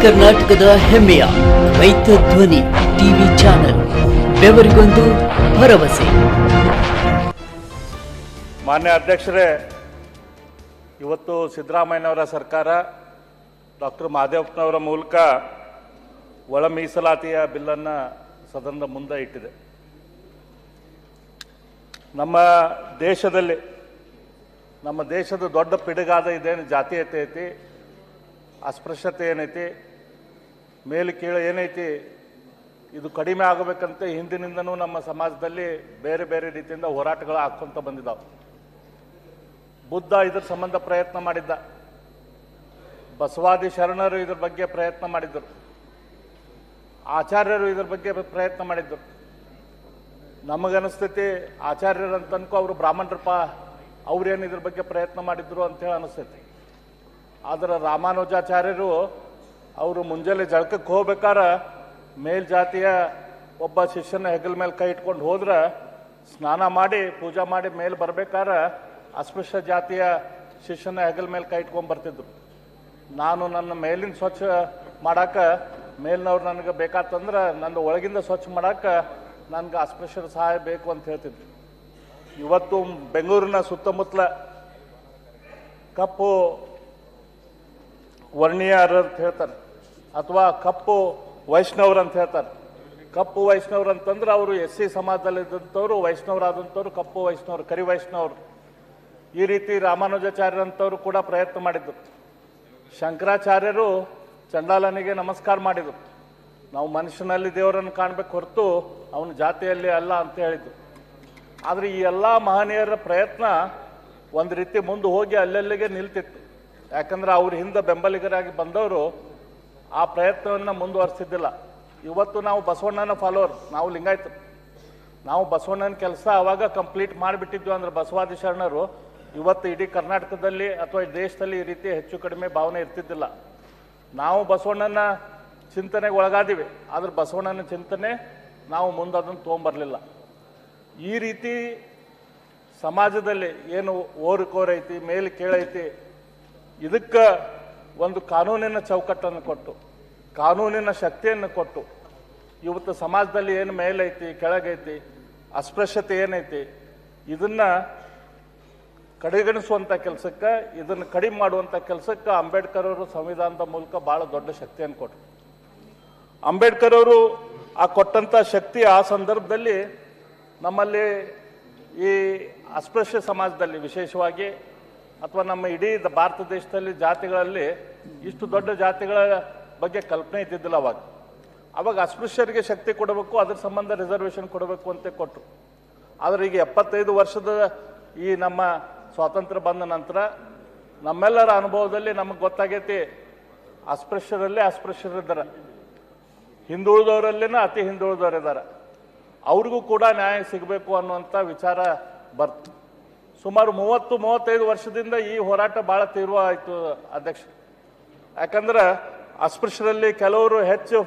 ಕರ್ನಾಟಕದ ಹೆಮ್ಮೆಯ ರೈತ ಧ್ವನಿ ಟಿವಿ ಚಾನೆಲ್, ಬೆವರಿಗೊಂದು ಭರವಸೆ. ಮಾನ್ಯ ಅಧ್ಯಕ್ಷರೇ, ಇವತ್ತು ಸಿದ್ದರಾಮಯ್ಯನವರ ಸರ್ಕಾರ ಡಾಕ್ಟರ್ ಮಹದೇವಪ್ಪನವರ ಮೂಲಕ ಒಳ ಮೀಸಲಾತಿಯ ಬಿಲ್ಲನ್ನು ಸದನದ ಮುಂದೆ ಇಟ್ಟಿದೆ. ನಮ್ಮ ದೇಶದ ದೊಡ್ಡ ಪಿಡುಗಾದ ಇದೇನು ಜಾತೀಯತೆ ಐತಿ, ಅಸ್ಪೃಶ್ಯತೆ ಏನೈತಿ, ಮೇಲೆ ಕೀಳು ಏನೈತಿ, ಇದು ಕಡಿಮೆ ಆಗಬೇಕಂತ ಹಿಂದಿನಿಂದನೂ ನಮ್ಮ ಸಮಾಜದಲ್ಲಿ ಬೇರೆ ಬೇರೆ ರೀತಿಯಿಂದ ಹೋರಾಟಗಳು ಹಾಕ್ಕೊಂತ ಬಂದಿದ್ದಾವೆ. ಬುದ್ಧ ಇದ್ರ ಸಂಬಂಧ ಪ್ರಯತ್ನ ಮಾಡಿದ್ದ, ಬಸವಾದಿ ಶರಣರು ಇದ್ರ ಬಗ್ಗೆ ಪ್ರಯತ್ನ ಮಾಡಿದ್ದರು, ಆಚಾರ್ಯರು ಇದ್ರ ಬಗ್ಗೆ ಪ್ರಯತ್ನ ಮಾಡಿದ್ದರು. ನಮಗನಿಸ್ತೈತಿ ಆಚಾರ್ಯರಂತ ಅನ್ಕೋ ಅವರು ಬ್ರಾಹ್ಮಣರಪ್ಪ, ಅವ್ರೇನು ಇದ್ರ ಬಗ್ಗೆ ಪ್ರಯತ್ನ ಮಾಡಿದ್ರು ಅಂತೇಳಿ ಅನಿಸ್ತೈತಿ. ಆದರೆ ರಾಮಾನುಜಾಚಾರ್ಯರು ಅವರು ಮುಂಜಾನೆ ಜಳಕಕ್ಕೆ ಹೋಗ್ಬೇಕಾರೆ ಮೇಲ್ಜಾತಿಯ ಒಬ್ಬ ಶಿಷ್ಯನ ಹೆಗಲ ಮೇಲೆ ಕೈ ಇಟ್ಕೊಂಡು ಹೋದ್ರೆ ಸ್ನಾನ ಮಾಡಿ ಪೂಜಾ ಮಾಡಿ ಮೇಲೆ ಬರ್ಬೇಕಾದ್ರೆ ಅಸ್ಪೃಶ್ಯ ಜಾತಿಯ ಶಿಷ್ಯನ ಹೆಗಲ ಮೇಲೆ ಕೈ ಇಟ್ಕೊಂಡು ಬರ್ತಿದ್ರು. ನಾನು ನನ್ನ ಮೇಲಿನ ಸ್ವಚ್ಛ ಮಾಡಕ್ಕೆ ಮೇಲಿನವ್ರು ನನಗೆ ಬೇಕಾತಂದ್ರೆ ನನ್ನ ಒಳಗಿಂದ ಸ್ವಚ್ಛ ಮಾಡಕ್ಕೆ ನನಗೆ ಅಸ್ಪೃಶ್ಯರ ಸಹಾಯ ಬೇಕು ಅಂತ ಹೇಳ್ತಿದ್ರು. ಇವತ್ತು ಬೆಂಗಳೂರಿನ ಸುತ್ತಮುತ್ತಲ ಕಪ್ಪು ವರ್ಣೀಯರು ಅಂತ ಹೇಳ್ತಾರೆ, ಅಥವಾ ಕಪ್ಪು ವೈಷ್ಣವರು ಅಂತ ಹೇಳ್ತಾರೆ. ಕಪ್ಪು ವೈಷ್ಣವರು ಅಂತಂದ್ರೆ ಅವರು SC ಸಮಾಜದಲ್ಲಿದ್ದಂಥವ್ರು, ವೈಷ್ಣವರಾದಂಥವ್ರು ಕಪ್ಪು ವೈಷ್ಣವರು, ಕರಿ ವೈಷ್ಣವರು. ಈ ರೀತಿ ರಾಮಾನುಜಾಚಾರ್ಯರಂಥವ್ರು ಕೂಡ ಪ್ರಯತ್ನ ಮಾಡಿದ್ರು. ಶಂಕರಾಚಾರ್ಯರು ಚಂಡಾಲನಿಗೆ ನಮಸ್ಕಾರ ಮಾಡಿದರು. ನಾವು ಮನುಷ್ಯನಲ್ಲಿ ದೇವರನ್ನು ಕಾಣಬೇಕು ಹೊರತು ಅವನ ಜಾತಿಯಲ್ಲಿ ಅಲ್ಲ ಅಂತ ಹೇಳಿದ್ರು. ಆದರೆ ಈ ಎಲ್ಲ ಮಹನೀಯರ ಪ್ರಯತ್ನ ಒಂದು ರೀತಿ ಮುಂದೆ ಹೋಗಿ ಅಲ್ಲೆಲ್ಲಿಗೆ ನಿಲ್ತಿತ್ತು. ಯಾಕಂದ್ರೆ ಅವ್ರ ಹಿಂದೆ ಬೆಂಬಲಿಗರಾಗಿ ಬಂದವರು ಆ ಪ್ರಯತ್ನವನ್ನು ಮುಂದುವರಿಸಿದ್ದಿಲ್ಲ. ಇವತ್ತು ನಾವು ಬಸವಣ್ಣನ ಫಾಲೋವರ್, ನಾವು ಲಿಂಗಾಯತರು, ನಾವು ಬಸವಣ್ಣನ ಕೆಲಸ ಅವಾಗ ಕಂಪ್ಲೀಟ್ ಮಾಡಿಬಿಟ್ಟಿದ್ವಿ. ಅಂದ್ರೆ ಬಸವಾದಿ ಶರಣರು ಇವತ್ತು ಇಡೀ ಕರ್ನಾಟಕದಲ್ಲಿ ಅಥವಾ ದೇಶದಲ್ಲಿ ಈ ರೀತಿ ಹೆಚ್ಚು ಕಡಿಮೆ ಭಾವನೆ ಇರ್ತಿದ್ದಿಲ್ಲ. ನಾವು ಬಸವಣ್ಣನ ಚಿಂತನೆಗೆ ಒಳಗಾದಿವಿ, ಆದ್ರೆ ಬಸವಣ್ಣನ ಚಿಂತನೆ ನಾವು ಮುಂದೆ ಅದನ್ನು ತೊಗೊಂಬರಲಿಲ್ಲ. ಈ ರೀತಿ ಸಮಾಜದಲ್ಲಿ ಏನು ಓರಿಕೋರೈತಿ, ಮೇಲೆ ಕೇಳೈತಿ, ಇದಕ್ಕೆ ಒಂದು ಕಾನೂನಿನ ಚೌಕಟ್ಟನ್ನು ಕೊಟ್ಟು, ಕಾನೂನಿನ ಶಕ್ತಿಯನ್ನು ಕೊಟ್ಟು, ಇವತ್ತು ಸಮಾಜದಲ್ಲಿ ಏನು ಮೇಲೈತಿ ಕೆಳಗೈತಿ, ಅಸ್ಪೃಶ್ಯತೆ ಏನೈತಿ, ಇದನ್ನು ಕಡೆಗಣಿಸುವಂಥ ಕೆಲಸಕ್ಕೆ, ಇದನ್ನು ಕಡಿಮೆ ಮಾಡುವಂಥ ಕೆಲಸಕ್ಕೆ ಅಂಬೇಡ್ಕರ್ ಅವರು ಸಂವಿಧಾನದ ಮೂಲಕ ಭಾಳ ದೊಡ್ಡ ಶಕ್ತಿಯನ್ನು ಕೊಟ್ಟರು. ಅಂಬೇಡ್ಕರ್ ಅವರು ಆ ಕೊಟ್ಟಂಥ ಶಕ್ತಿ ಆ ಸಂದರ್ಭದಲ್ಲಿ ನಮ್ಮಲ್ಲಿ ಈ ಅಸ್ಪೃಶ್ಯ ಸಮಾಜದಲ್ಲಿ ವಿಶೇಷವಾಗಿ, ಅಥವಾ ನಮ್ಮ ಇಡೀ ಭಾರತ ದೇಶದಲ್ಲಿ ಜಾತಿಗಳಲ್ಲಿ ಇಷ್ಟು ದೊಡ್ಡ ಜಾತಿಗಳ ಬಗ್ಗೆ ಕಲ್ಪನೆ ಇದ್ದಿದ್ದಿಲ್ಲ ಅವಾಗ ಅಸ್ಪೃಶ್ಯರಿಗೆ ಶಕ್ತಿ ಕೊಡಬೇಕು, ಅದ್ರ ಸಂಬಂಧ ರಿಸರ್ವೇಷನ್ ಕೊಡಬೇಕು ಅಂತ ಕೊಟ್ಟರು. ಆದರೆ ಈಗ 75 ವರ್ಷದ ಈ ನಮ್ಮ ಸ್ವಾತಂತ್ರ್ಯ ಬಂದ ನಂತರ ನಮ್ಮೆಲ್ಲರ ಅನುಭವದಲ್ಲಿ ನಮಗೆ ಗೊತ್ತಾಗೈತಿ, ಅಸ್ಪೃಶ್ಯರಲ್ಲೇ ಅಸ್ಪೃಶ್ಯರಿದ್ದಾರೆ, ಹಿಂದುಳಿದವರಲ್ಲಿನ ಅತಿ ಹಿಂದುಳಿದವರಿದ್ದಾರೆ, ಅವ್ರಿಗೂ ಕೂಡ ನ್ಯಾಯ ಸಿಗಬೇಕು ಅನ್ನುವಂಥ ವಿಚಾರ ಬರ್ತು. ಸುಮಾರು 30-35 ವರ್ಷದಿಂದ ಈ ಹೋರಾಟ ಭಾಳ ತೀವ್ರ ಆಯಿತು ಅಧ್ಯಕ್ಷ. ಯಾಕಂದ್ರೆ ಅಸ್ಪೃಶ್ಯರಲ್ಲಿ ಕೆಲವರು ಹೆಚ್ಚು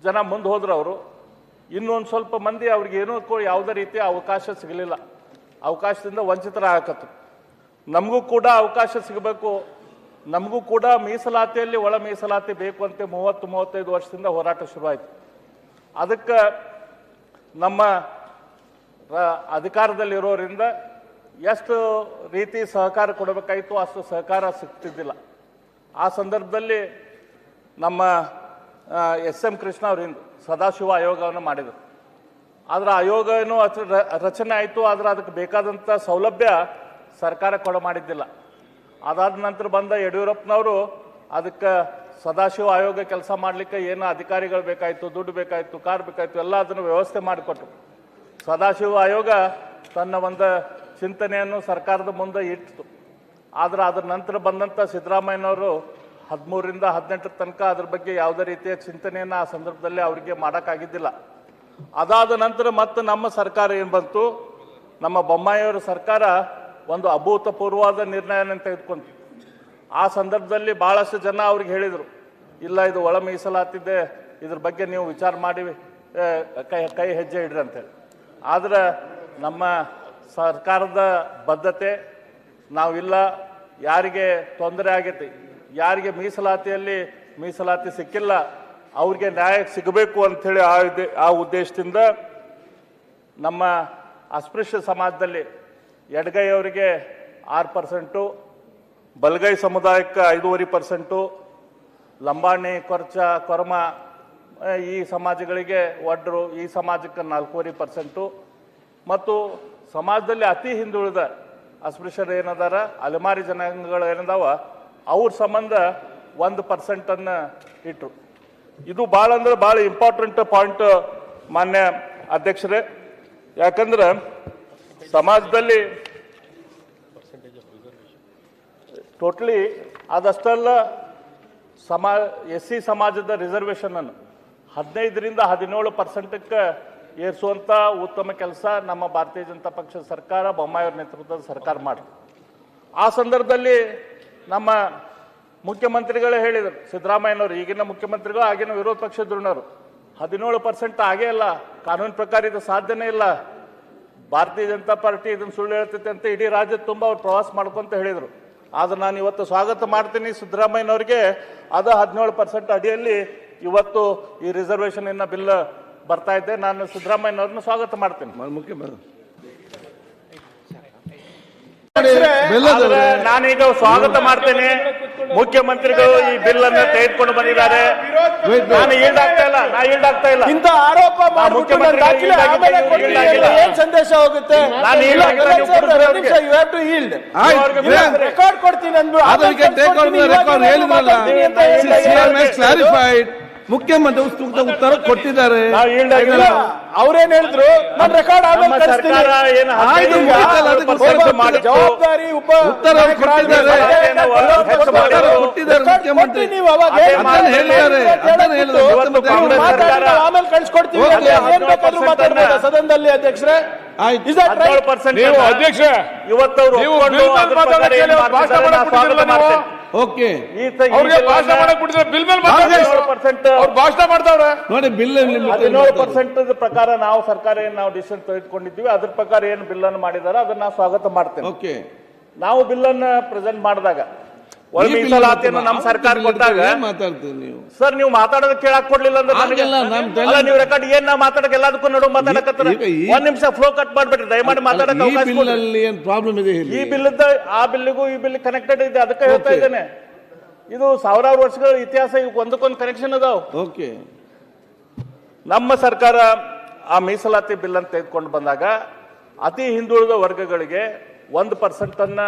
ಜನ ಮುಂದೆ ಹೋದ್ರು, ಅವರು ಇನ್ನೊಂದು ಸ್ವಲ್ಪ ಮಂದಿ ಅವ್ರಿಗೆ ಏನೂ ಯಾವುದೇ ರೀತಿಯ ಅವಕಾಶ ಸಿಗಲಿಲ್ಲ, ಅವಕಾಶದಿಂದ ವಂಚಿತರಾಗಕತ್ತು. ನಮಗೂ ಕೂಡ ಅವಕಾಶ ಸಿಗಬೇಕು, ನಮಗೂ ಕೂಡ ಮೀಸಲಾತಿಯಲ್ಲಿ ಒಳ ಮೀಸಲಾತಿ ಬೇಕು ಅಂತ 30-35 ವರ್ಷದಿಂದ ಹೋರಾಟ ಶುರುವಾಯಿತು. ಅದಕ್ಕೆ ನಮ್ಮ ಅಧಿಕಾರದಲ್ಲಿರೋರಿಂದ ಎಷ್ಟು ರೀತಿ ಸಹಕಾರ ಕೊಡಬೇಕಾಯಿತು ಅಷ್ಟು ಸಹಕಾರ ಸಿಗ್ತಿದ್ದಿಲ್ಲ. ಆ ಸಂದರ್ಭದಲ್ಲಿ ನಮ್ಮ SM ಕೃಷ್ಣ ಅವರಿಂದ ಸದಾಶಿವ ಆಯೋಗವನ್ನು ಮಾಡಿದರು. ಆದರೆ ಆಯೋಗ ಏನೋ ರಚನೆ ಆಯಿತು, ಆದರೆ ಅದಕ್ಕೆ ಬೇಕಾದಂಥ ಸೌಲಭ್ಯ ಸರ್ಕಾರ ಮಾಡಿದ್ದಿಲ್ಲ. ಅದಾದ ನಂತರ ಬಂದ ಯಡಿಯೂರಪ್ಪನವರು ಅದಕ್ಕೆ ಸದಾಶಿವ ಆಯೋಗ ಕೆಲಸ ಮಾಡಲಿಕ್ಕೆ ಏನು ಅಧಿಕಾರಿಗಳು ಬೇಕಾಯಿತು, ದುಡ್ಡು ಬೇಕಾಯಿತು, ಕಾರ್ ಬೇಕಾಯಿತು, ಎಲ್ಲ ಅದನ್ನು ವ್ಯವಸ್ಥೆ ಮಾಡಿಕೊಟ್ರು. ಸದಾಶಿವ ಆಯೋಗ ತನ್ನ ಒಂದು ಚಿಂತನೆಯನ್ನು ಸರ್ಕಾರದ ಮುಂದೆ ಇಟ್ಟಿತು. ಆದರೆ ಅದರ ನಂತರ ಬಂದಂಥ ಸಿದ್ದರಾಮಯ್ಯನವರು 13ರಿಂದ 18 ತನಕ ಅದ್ರ ಬಗ್ಗೆ ಯಾವುದೇ ರೀತಿಯ ಚಿಂತನೆಯನ್ನು ಆ ಸಂದರ್ಭದಲ್ಲಿ ಅವರಿಗೆ ಮಾಡೋಕ್ಕಾಗಿದ್ದಿಲ್ಲ. ಅದಾದ ನಂತರ ಮತ್ತೆ ನಮ್ಮ ಸರ್ಕಾರ ಏನು ಬಂತು, ನಮ್ಮ ಬೊಮ್ಮಾಯಿಯವರ ಸರ್ಕಾರ ಒಂದು ಅಭೂತಪೂರ್ವವಾದ ನಿರ್ಣಯನ ತೆಗೆದುಕೊಂತು. ಆ ಸಂದರ್ಭದಲ್ಲಿ ಭಾಳಷ್ಟು ಜನ ಅವ್ರಿಗೆ ಹೇಳಿದರು, ಇಲ್ಲ ಇದು ಒಳ ಮೀಸಲಾತಿದೆ, ಇದ್ರ ಬಗ್ಗೆ ನೀವು ವಿಚಾರ ಮಾಡಿ ಕೈ ಹೆಜ್ಜೆ ಇಡ್ರಿ ಅಂತೇಳಿ. ಆದರೆ ನಮ್ಮ ಸರ್ಕಾರದ ಬದ್ಧತೆ ನಾವಿಲ್ಲ, ಯಾರಿಗೆ ತೊಂದರೆ ಆಗೈತಿ, ಯಾರಿಗೆ ಮೀಸಲಾತಿಯಲ್ಲಿ ಮೀಸಲಾತಿ ಸಿಕ್ಕಿಲ್ಲ ಅವ್ರಿಗೆ ನ್ಯಾಯ ಸಿಗಬೇಕು ಅಂಥೇಳಿ ಆ ಉದ್ದೇಶದಿಂದ ನಮ್ಮ ಅಸ್ಪೃಶ್ಯ ಸಮಾಜದಲ್ಲಿ ಎಡಗೈ ಅವರಿಗೆ 6%, ಬಲಗೈ ಸಮುದಾಯಕ್ಕೆ 5.5%, ಲಂಬಾಣಿ, ಕೊರ್ಚ, ಕೊರ್ಮ ಈ ಸಮಾಜಗಳಿಗೆ ಒಡ್ರು ಈ ಸಮಾಜಕ್ಕೆ 4.5%, ಮತ್ತು ಸಮಾಜದಲ್ಲಿ ಅತಿ ಹಿಂದುಳಿದ ಅಸ್ಪೃಶ್ಯರು ಏನದಾರ, ಅಲೆಮಾರಿ ಜನಾಂಗಗಳು ಏನದಾವ ಅವ್ರ ಸಂಬಂಧ 1% ಇಟ್ಟರು. ಇದು ಭಾಳ ಅಂದ್ರೆ ಭಾಳ ಇಂಪಾರ್ಟೆಂಟ್ ಪಾಯಿಂಟ್ ಮಾನ್ಯ ಅಧ್ಯಕ್ಷರೇ. ಯಾಕಂದ್ರೆ ಸಮಾಜದಲ್ಲಿ ಟೋಟಲಿ ಅದಷ್ಟಲ್ಲ SC ಸಮಾಜದ ರಿಸರ್ವೇಷನ್ ಅನ್ನು 15ರಿಂದ 17% ಏರಿಸುವಂತ ಉತ್ತಮ ಕೆಲಸ ನಮ್ಮ ಭಾರತೀಯ ಜನತಾ ಪಕ್ಷದ ಸರ್ಕಾರ, ಬೊಮ್ಮಾಯಿಯವರ ನೇತೃತ್ವದ ಸರ್ಕಾರ ಮಾಡಿದೆ. ಆ ಸಂದರ್ಭದಲ್ಲಿ ನಮ್ಮ ಮುಖ್ಯಮಂತ್ರಿಗಳೇ ಹೇಳಿದರು, ಸಿದ್ದರಾಮಯ್ಯನವರು, ಈಗಿನ ಮುಖ್ಯಮಂತ್ರಿಗಳು ಆಗಿನ ವಿರೋಧ ಪಕ್ಷದವರು, 17% ಆಗೇ ಇಲ್ಲ, ಕಾನೂನು ಪ್ರಕಾರ ಇದು ಸಾಧ್ಯನೇ ಇಲ್ಲ, ಭಾರತೀಯ ಜನತಾ ಪಾರ್ಟಿ ಇದನ್ನು ಸುಳ್ಳು ಹೇಳ್ತೈತೆ ಅಂತ ಇಡೀ ರಾಜ್ಯದ ತುಂಬ ಅವ್ರು ಪ್ರವಾಸ ಮಾಡ್ಕೊಂತ ಹೇಳಿದರು. ಆದ್ರೆ ನಾನು ಇವತ್ತು ಸ್ವಾಗತ ಮಾಡ್ತೀನಿ ಸಿದ್ದರಾಮಯ್ಯನವ್ರಿಗೆ. ಅದು 17% ಅಡಿಯಲ್ಲಿ ಇವತ್ತು ಈ ರಿಸರ್ವೇಷನ್ ಇನ್ನ ಬಿಲ್ ಬರ್ತಾ ಇದ್ದೆ. ನಾನು ಸಿದ್ದರಾಮಯ್ಯನವ್ರನ್ನ ಸ್ವಾಗತ ಮಾಡ್ತೀನಿ. ನಾನೀಗ ಸ್ವಾಗತ ಮಾಡ್ತೇನೆ. ಮುಖ್ಯಮಂತ್ರಿಗಳು ಈ ಬಿಲ್ ಅನ್ನು ತೆಗೆದುಕೊಂಡು ಬಂದಿದ್ದಾರೆ. ನಾನು ಈಲ್ಡ್ ಆಗ್ತಾ ಇಲ್ಲ. ಇಂಥ ಆರೋಪ ಏನ್ ಸಂದೇಶ ಹೋಗುತ್ತೆ? ರೆಕಾರ್ಡ್ ಕೊಡ್ತೀನಿ ಮುಖ್ಯಮಂತ್ರಿ ಉತ್ತರ ಕೊಟ್ಟಿದ್ದಾರೆ. ಅವ್ರೇನ್ ಹೇಳಿದ್ರು, ನಾನು ರೆಕಾರ್ಡ್ ಜವಾಬ್ದಾರಿ ಉತ್ತರ ಕೊಟ್ಟಿದ್ದಾರೆ. ಮುಖ್ಯಮಂತ್ರಿ ನೀವು ಆಮೇಲೆ ಕಳ್ಸಿಕೊಡ್ತೀವಿ, ಏನ್ ಬೇಕಾದ್ರೂ ಮಾತಾಡ್ಬೋದು ಸದನದಲ್ಲಿ. ಅಧ್ಯಕ್ಷರೇ, ಅಧ್ಯಕ್ಷ ಇವತ್ತು ಓಕೆ ಭಾಷಣ ಮಾಡ್ತಾವ್ರೆ ನೋಡಿ. ಬಿಲ್ 17% ಪ್ರಕಾರ ನಾವು ಸರ್ಕಾರ ಏನ್ ನಾವು ಡಿಸಿಷನ್ ತೆಗೆದುಕೊಂಡಿದ್ದೀವಿ ಅದ್ರ ಪ್ರಕಾರ ಏನು ಬಿಲ್ ಅನ್ನು ಮಾಡಿದಾರೆ ಅದನ್ನ ನಾವು ಸ್ವಾಗತ ಮಾಡ್ತೇವೆ. ಓಕೆ, ನಾವು ಬಿಲ್ ಅನ್ನ ಪ್ರೆಸೆಂಟ್ ಮಾಡಿದಾಗ ಮೀಸಲಾತಿಯನ್ನು ನಮ್ಮ ಸರ್ಕಾರ ಕೊಟ್ಟಾಗ ಮಾತಾಡ್ತೀವಿ. ನೀವು ಸರ್ ನೀವು ಮಾತಾಡೋದು ಕೇಳಕ್ ಕೊಡ್ಲಿಲ್ಲ ಅಂದ್ರೆ ನೀವು ರೆಕಾರ್ಡ್ ಏನ್ ನಾವು ಮಾತಾಡಕ್ ಎಲ್ಲದಕ್ಕೂ ನಡು ಮಾತಾಡಕತ್ತರ. ಒಂದ್ ನಿಮಿಷ ಫ್ಲೋ ಕಟ್ ಮಾಡ್ಬಿಟ್ರಿ ದಯಮಾಡಿ ಮಾತಾಡಕ್ ಅವಕಾಶ ಕೊಡಿ. ಪ್ರಾಬ್ಲಮ್ ಇದೆ ಈ ಬಿಲ್ ಆ ಬಿಲ್ಗೂ ಈ ಬಿಲ್ ಕನೆಕ್ಟೆಡ್ ಇದೆ, ಅದಕ್ಕೆ ಹೇಳ್ತಾ ಇದ್ದೇನೆ. ಇದು ಸಾವಿರಾರು ವರ್ಷಗಳ ಇತಿಹಾಸ, ಒಂದಕ್ಕೊಂದು ಕನೆಕ್ಷನ್ ಅದಾವ. ಓಕೆ, ನಮ್ಮ ಸರ್ಕಾರ ಆ ಮೀಸಲಾತಿ ಬಿಲ್ ಅಂತ ತೆಗೆದುಕೊಂಡು ಬಂದಾಗ ಅತಿ ಹಿಂದುಳಿದ ವರ್ಗಗಳಿಗೆ 1% ಅನ್ನ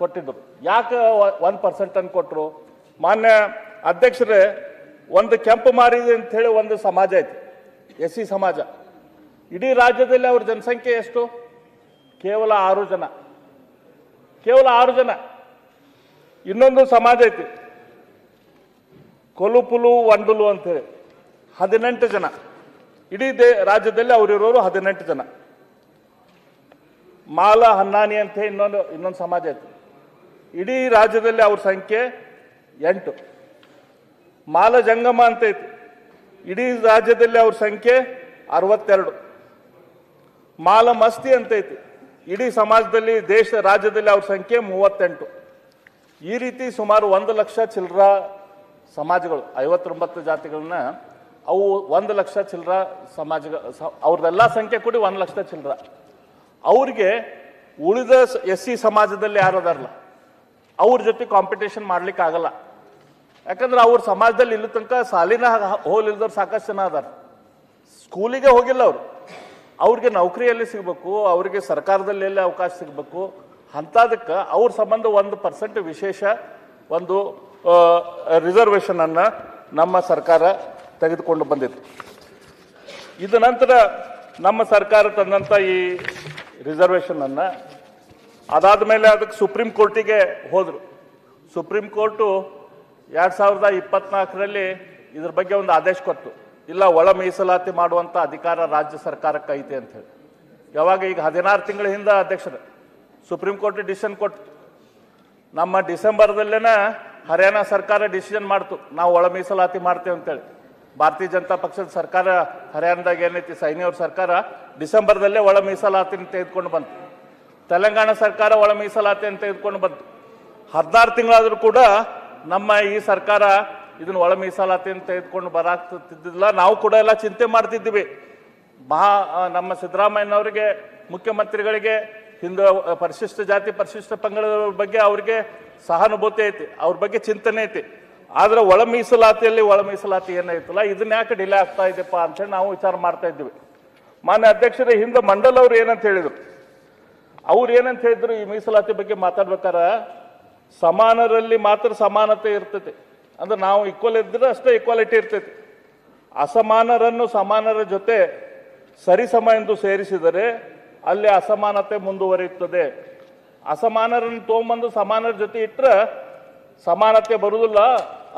ಕೊಟ್ಟಿದ್ರು. ಯಾಕೆ 1% ಅನ್ನು ಕೊಟ್ಟರು? ಮಾನ್ಯ ಅಧ್ಯಕ್ಷರೇ, ಒಂದು ಕೆಂಪು ಮಾರಿದೆ ಅಂತ ಹೇಳಿ ಒಂದು ಸಮಾಜ ಐತಿ, SC ಸಮಾಜ. ಇಡೀ ರಾಜ್ಯದಲ್ಲಿ ಅವ್ರ ಜನಸಂಖ್ಯೆ ಎಷ್ಟು? ಕೇವಲ 6 ಜನ, ಕೇವಲ 6 ಜನ. ಇನ್ನೊಂದು ಸಮಾಜ ಐತಿ ಕೊಲುಪುಲು ವಂಡುಲು ಅಂತ ಹೇಳಿ 18 ಜನ. ಇಡೀ ರಾಜ್ಯದಲ್ಲಿ ಅವರಿರೋರು 18 ಜನ. ಮಾಲ ಹನ್ನಾನಿ ಅಂತ ಹೇಳಿ ಇನ್ನೊಂದು ಸಮಾಜ ಐತಿ. ಇಡೀ ರಾಜ್ಯದಲ್ಲಿ ಅವ್ರ ಸಂಖ್ಯೆ 8. ಮಾಲ ಜಂಗಮ ಅಂತ ಐತಿ, ಇಡೀ ರಾಜ್ಯದಲ್ಲಿ ಅವ್ರ ಸಂಖ್ಯೆ 62. ಮಾಲ ಮಸ್ತಿ ಅಂತ ಐತಿ, ಇಡೀ ಸಮಾಜದಲ್ಲಿ ರಾಜ್ಯದಲ್ಲಿ ಅವ್ರ ಸಂಖ್ಯೆ 38. ಈ ರೀತಿ ಸುಮಾರು 1 ಲಕ್ಷ ಚಿಲ್ಲರ ಸಮಾಜಗಳು, 59 ಜಾತಿಗಳನ್ನ ಅವು 1 ಲಕ್ಷ ಚಿಲ್ಲರ ಸಮಾಜ, ಅವ್ರದೆಲ್ಲ ಸಂಖ್ಯೆ ಕೂಡಿ 1 ಲಕ್ಷ ಚಿಲ್ಲರ. ಅವ್ರಿಗೆ ಉಳಿದ SC ಸಮಾಜದಲ್ಲಿ ಯಾರದಾರಲ್ಲ ಅವ್ರ ಜೊತೆ ಕಾಂಪಿಟೇಷನ್ ಮಾಡ್ಲಿಕ್ಕೆ ಆಗಲ್ಲ. ಯಾಕಂದ್ರೆ ಅವ್ರ ಸಮಾಜದಲ್ಲಿ ಇಲ್ಲಿ ತನಕ ಸಾಲಿನ ಹೋಲಿಲ್ದವ್ರು ಸಾಕಷ್ಟು ಜನ ಅದಾರ, ಸ್ಕೂಲಿಗೆ ಹೋಗಿಲ್ಲ ಅವರು. ಅವ್ರಿಗೆ ನೌಕರಿಯಲ್ಲಿ ಸಿಗ್ಬೇಕು, ಅವ್ರಿಗೆ ಸರ್ಕಾರದಲ್ಲಿ ಎಲ್ಲಿ ಅವಕಾಶ ಸಿಗಬೇಕು, ಅಂಥದಕ್ಕೆ ಅವ್ರ ಸಂಬಂಧ 1% ವಿಶೇಷ ಒಂದು ರಿಸರ್ವೇಷನ್ ಅನ್ನ ನಮ್ಮ ಸರ್ಕಾರ ತೆಗೆದುಕೊಂಡು ಬಂದಿತ್ತು. ಇದ ನಂತರ ನಮ್ಮ ಸರ್ಕಾರ ತಂದಂತ ಈ ರಿಸರ್ವೇಷನ್ ಅನ್ನ ಅದಾದ ಮೇಲೆ ಅದಕ್ಕೆ ಸುಪ್ರೀಂ ಕೋರ್ಟಿಗೆ ಹೋದ್ರು. ಸುಪ್ರೀಂ ಕೋರ್ಟು 2024ರಲ್ಲಿ ಇದ್ರ ಬಗ್ಗೆ ಒಂದು ಆದೇಶ ಕೊಟ್ಟು, ಇಲ್ಲ ಒಳ ಮೀಸಲಾತಿ ಮಾಡುವಂತ ಅಧಿಕಾರ ರಾಜ್ಯ ಸರ್ಕಾರಕ್ಕೆ ಐತೆ ಅಂತ ಹೇಳಿ. ಯಾವಾಗ ಈಗ 16 ತಿಂಗಳ ಹಿಂದೆ ಅಧ್ಯಕ್ಷರು ಸುಪ್ರೀಂ ಕೋರ್ಟ್ ಡಿಸಿಷನ್ ಕೊಟ್ಟು, ನಮ್ಮ ಡಿಸೆಂಬರ್ದಲ್ಲೇನ ಹರಿಯಾಣ ಸರ್ಕಾರ ಡಿಸಿಷನ್ ಮಾಡ್ತು, ನಾವು ಒಳ ಮೀಸಲಾತಿ ಮಾಡ್ತೇವೆ ಅಂತೇಳಿ. ಭಾರತೀಯ ಜನತಾ ಪಕ್ಷದ ಸರ್ಕಾರ ಹರಿಯಾಣದಾಗ ಏನೈತಿ ಸೈನಿ ಅವ್ರ ಸರ್ಕಾರ ಡಿಸೆಂಬರ್ದಲ್ಲೇ ಒಳ ಮೀಸಲಾತಿನ ತೆಗೆದುಕೊಂಡು ಬಂತು. ತೆಲಂಗಾಣ ಸರ್ಕಾರ ಒಳ ಮೀಸಲಾತಿ ಅಂತ ತೆಗೆದುಕೊಂಡು ಬಂತು. 16 ತಿಂಗಳಾದರೂ ಕೂಡ ನಮ್ಮ ಈ ಸರ್ಕಾರ ಇದನ್ನ ಒಳ ಮೀಸಲಾತಿ ಅಂತ ತೆಗೆದುಕೊಂಡು ಬರಾಕ್ತಿದ್ದಿಲ್ಲ. ನಾವು ಕೂಡ ಎಲ್ಲ ಚಿಂತೆ ಮಾಡ್ತಿದ್ವಿ. ನಮ್ಮ ಸಿದ್ದರಾಮಯ್ಯನವರಿಗೆ, ಮುಖ್ಯಮಂತ್ರಿಗಳಿಗೆ ಹಿಂದೆ ಪರಿಶಿಷ್ಟ ಜಾತಿ ಪರಿಶಿಷ್ಟ ಪಂಗಡದ ಬಗ್ಗೆ ಅವ್ರಿಗೆ ಸಹಾನುಭೂತಿ ಐತಿ, ಅವ್ರ ಬಗ್ಗೆ ಚಿಂತನೆ ಐತಿ. ಆದ್ರೆ ಒಳ ಮೀಸಲಾತಿ ಏನೈತಲ್ಲ ಇದನ್ನ ಯಾಕೆ ಡಿಲೇ ಆಗ್ತಾ ಇದೆಪ್ಪ ಅಂತೇಳಿ ನಾವು ವಿಚಾರ ಮಾಡ್ತಾ ಇದ್ವಿ. ಮಾನ್ಯ ಅಧ್ಯಕ್ಷರೇ, ಹಿಂದೆ ಮಂಡಲ್ ಅವ್ರು ಏನಂತ ಹೇಳಿದ್ರು, ಈ ಮೀಸಲಾತಿ ಬಗ್ಗೆ ಮಾತಾಡ್ಬೇಕಾರ ಸಮಾನರಲ್ಲಿ ಮಾತ್ರ ಸಮಾನತೆ ಇರ್ತೈತಿ, ಅಂದ್ರೆ ನಾವು ಈಕ್ವಲ್ ಇದ್ರೆ ಅಷ್ಟೇ ಈಕ್ವಾಲಿಟಿ ಇರ್ತೈತಿ. ಅಸಮಾನರನ್ನು ಸಮಾನರ ಜೊತೆ ಸರಿಸಮ ಎಂದು ಸೇರಿಸಿದರೆ ಅಲ್ಲಿ ಅಸಮಾನತೆ ಮುಂದುವರಿಯುತ್ತದೆ. ಅಸಮಾನರನ್ನು ತಗೊಂಬಂದು ಸಮಾನರ ಜೊತೆ ಇಟ್ಟರೆ ಸಮಾನತೆ ಬರುವುದಿಲ್ಲ,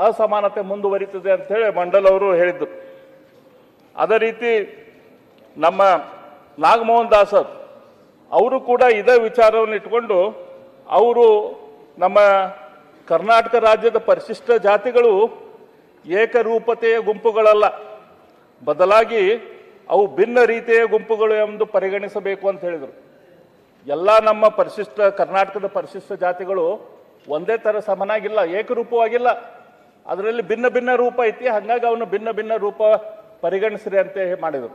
ಅಸಮಾನತೆ ಮುಂದುವರಿತದೆ ಅಂತ ಹೇಳಿ ಮಂಡಲ್ ಅವರು ಹೇಳಿದ್ರು. ಅದೇ ರೀತಿ ನಮ್ಮ ನಾಗಮೋಹನ್ ದಾಸ್ ಅವರು ಕೂಡ ಇದೇ ವಿಚಾರವನ್ನು ಇಟ್ಕೊಂಡು ಅವರು ನಮ್ಮ ಕರ್ನಾಟಕ ರಾಜ್ಯದ ಪರಿಶಿಷ್ಟ ಜಾತಿಗಳು ಏಕರೂಪತೆಯ ಗುಂಪುಗಳಲ್ಲ, ಬದಲಾಗಿ ಅವು ಭಿನ್ನ ರೀತಿಯ ಗುಂಪುಗಳು ಎಂದು ಪರಿಗಣಿಸಬೇಕು ಅಂತ ಹೇಳಿದರು. ಎಲ್ಲ ನಮ್ಮ ಕರ್ನಾಟಕದ ಪರಿಶಿಷ್ಟ ಜಾತಿಗಳು ಒಂದೇ ಥರ ಸಮನಾಗಿಲ್ಲ, ಏಕರೂಪವಾಗಿಲ್ಲ, ಅದರಲ್ಲಿ ಭಿನ್ನ ಭಿನ್ನ ರೂಪ ಐತಿ. ಹಾಗಾಗಿ ಅವನು ಭಿನ್ನ ಭಿನ್ನ ರೂಪ ಪರಿಗಣಿಸ್ರಿ ಅಂತ ಮಾಡಿದರು.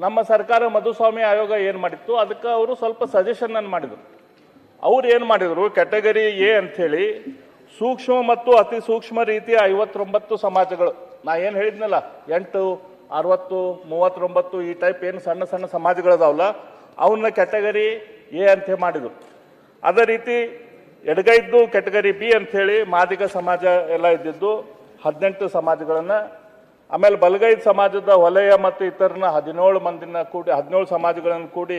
ನಮ್ಮ ಸರ್ಕಾರ ಮಧುಸ್ವಾಮಿ ಆಯೋಗ ಏನು ಮಾಡಿತ್ತು, ಅದಕ್ಕೆ ಅವರು ಸ್ವಲ್ಪ ಸಜೆಷನ್ ಅನ್ನು ಮಾಡಿದರು. ಅವ್ರು ಏನು ಮಾಡಿದರು, ಕ್ಯಾಟಗರಿ ಎ ಅಂಥೇಳಿ ಸೂಕ್ಷ್ಮ ಮತ್ತು ಅತಿ ಸೂಕ್ಷ್ಮ ರೀತಿಯ 59 ಸಮಾಜಗಳು, ನಾ ಏನು ಹೇಳಿದ್ನಲ್ಲ 8, 60, 39 ಈ ಟೈಪ್ ಏನು ಸಣ್ಣ ಸಣ್ಣ ಸಮಾಜಗಳದಾವಲ್ಲ ಅವನ್ನ ಕ್ಯಾಟಗರಿ ಎ ಅಂತ ಮಾಡಿದರು. ಅದೇ ರೀತಿ ಎಡಗೈದ್ದು ಕ್ಯಾಟಗರಿ ಬಿ ಅಂಥೇಳಿ ಮಾದಿಗ ಸಮಾಜ ಎಲ್ಲ ಇದ್ದಿದ್ದು 18 ಸಮಾಜಗಳನ್ನು, ಆಮೇಲೆ ಬಲಗೈದು ಸಮಾಜದ ವಲಯ ಮತ್ತು ಇತರನ 17 ಸಮಾಜಗಳನ್ನು ಕೂಡಿ